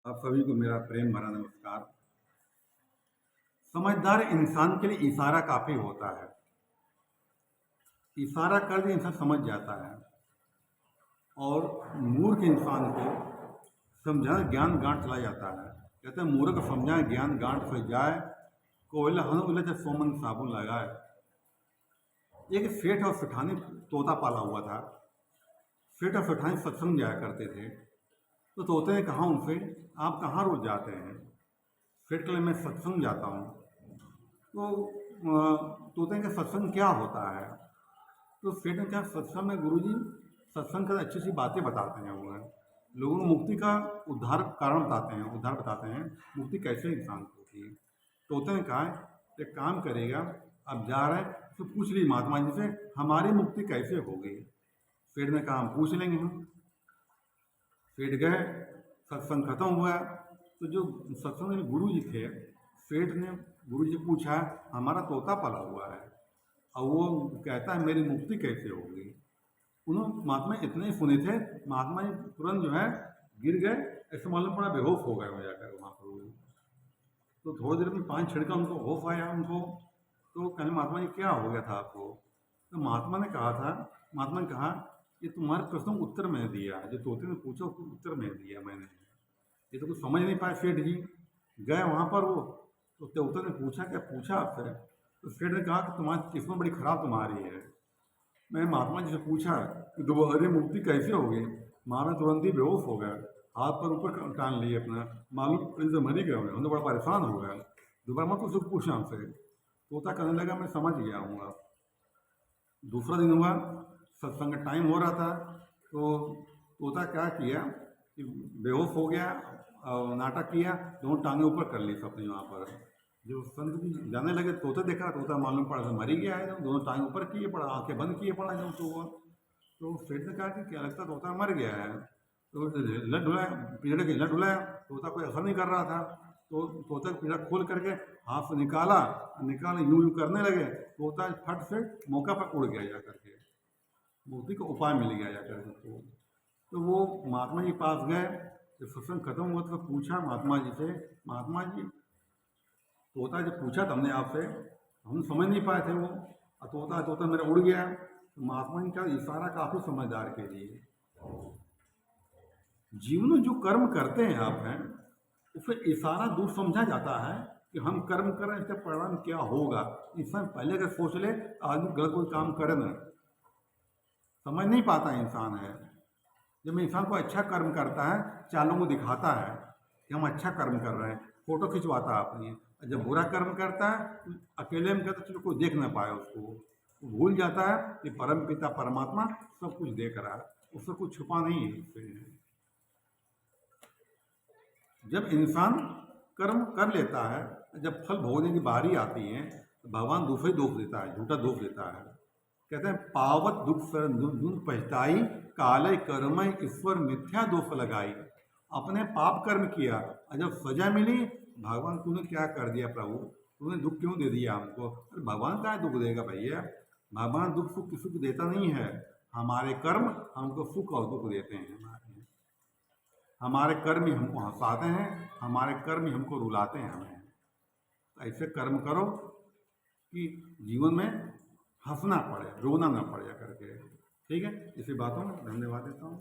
आप सभी को मेरा प्रेम भरा नमस्कार। समझदार इंसान के लिए इशारा काफ़ी होता है। इशारा कर के इंसान समझ जाता है और मूर्ख इंसान को समझाना ज्ञान गांठ चला जाता है। कहते हैं मूर्ख समझाए ज्ञान गांठ से जाए, कोयला हन उलझे सोमन साबुन लगाए। एक सेठ और सेठानी तोता पाला हुआ था। सेठ और सेठानी सत्संग जाया करते थे। तो तोते ने कहा उनसे, आप कहाँ रोज जाते हैं? सेठ के लिए मैं सत्संग जाता हूँ। तो तोते का सत्संग क्या होता है? तो सेठ ने कहा, सत्संग में गुरुजी सत्संग कर अच्छी सी बातें बताते हैं। वो है लोगों को मुक्ति का उद्धार कारण बताते हैं, उद्धार बताते हैं, मुक्ति कैसे इंसान को होती है। तोते ने कहा, एक काम करेगा, अब जा रहे हैं तो पूछ ली महात्मा जी से, हमारी मुक्ति कैसे होगी? सेठ ने कहा, हम पूछ लेंगे। हम सेठ गए, सत्संग खत्म हुआ। तो जो सत्संग में गुरु जी थे, सेठ ने गुरु जी पूछा, हमारा तोता पला हुआ है और वो कहता है मेरी मुक्ति कैसे होगी? उन्होंने महात्मा इतने ही सुने थे, महात्मा जी तुरंत जो है गिर गए। ऐसे मालूम पड़ा बेहोश हो गए वहाँ जाकर वहाँ पर। तो थोड़ी देर में 5 छिड़का उनको होश आया उनको। तो कहने, महात्मा जी क्या हो गया था आपको? तो महात्मा ने कहा, ये तुम्हारे प्रश्न का उत्तर मैंने दिया, जो तोते ने पूछा उसको उत्तर मैंने दिया मैंने। ये तो कुछ समझ नहीं पाए सेठ जी। गए वहाँ पर वो, तो तोते ने पूछा, क्या पूछा आपसे? तो सेठ ने कहा कि तुम्हारी किस्मत बड़ी खराब तुम्हारी है। मैं महात्मा जी से पूछा कि दोबारा मुक्ति कैसे होगी? महात्मा तुरंत ही बेहोश हो गया, हाथ पर ऊपर टान लिए अपना, मालूम से मर ही गए। हम तो बड़ा परेशान हो गया। दोबारा मत उसको पूछा हमसे। तोता कहने लगा, मैं समझ गया हूँ। अब दूसरा दिन हुआ, सत्संग का टाइम हो रहा था। तो तोता क्या किया कि बेहोश हो गया और नाटक किया, दोनों टांगें ऊपर कर ली सबने। वहाँ पर जो संत जी जाने लगे, तोता देखा, तोता मालूम पड़ा मर ही गया है। दोनों टांगें ऊपर किए पड़ा, आंखें बंद किए पड़ा जो तो वो। तो सेठ ने कहा कि क्या लगता तोता मर गया है? तो हिला डुलाया, पिंजड़े के हिला डुलाया, तोता कोई असर नहीं कर रहा था। तो तोता पिंजड़ा खोल करके हाथ से निकाला, यूं यूं करने लगे, तोता फट से मौका पर उड़ गया जा करके। मुक्ति का उपाय मिल गया जाकर उसको। तो वो महात्मा जी पास गए। जब सत्संग खत्म हुआ तो पूछा महात्मा जी से, महात्मा जी तोता जब पूछा था हमने आपसे, हम समझ नहीं पाए थे वो, और तोता मेरा उड़ गया। तो महात्मा जी का इशारा काफ़ी समझदार के लिए। जीवन में जो कर्म करते हैं आप हैं, उसे इशारा दूर समझा जाता है कि हम कर्म कर रहे हैं, इसका परिणाम क्या होगा। इंसान पहले अगर सोच ले, आदमी गलत कोई काम करे ना, समझ नहीं पाता इंसान है। जब इंसान को अच्छा कर्म करता है, 4 लोगों को दिखाता है कि हम अच्छा कर्म कर रहे हैं, फोटो खिंचवाता है अपनी। जब बुरा कर्म करता है, तो अकेले में करता, चलो कोई देख ना पाए उसको, वो भूल जाता है कि परम पिता परमात्मा सब कुछ देख रहा है, उससे कुछ छुपा नहीं है उससे। जब इंसान कर्म कर लेता है, जब फल भोगने की बारी आती है, तो भगवान दूसरे दोष देता है, झूठा दोष देता है। कहते हैं, पावत दुख सर दुख पछताई, काले कर्मय ईश्वर मिथ्या दोष लगाई। अपने पाप कर्म किया और जब सजा मिली, भगवान तूने क्या कर दिया प्रभु, तूने दुख क्यों दे दिया हमको? अरे भगवान क्या दुख देगा भैया? भगवान दुख सुख किसी को देता नहीं है। हमारे कर्म हमको सुख और दुख देते हैं। हमारे कर्म ही हमको हंसाते हैं, हमारे कर्म ही हमको रुलाते हैं। हमें ऐसे कर्म करो कि जीवन में हंसना पड़े, रोना ना पड़े करके। ठीक है, इसी बातों में धन्यवाद देता हूँ।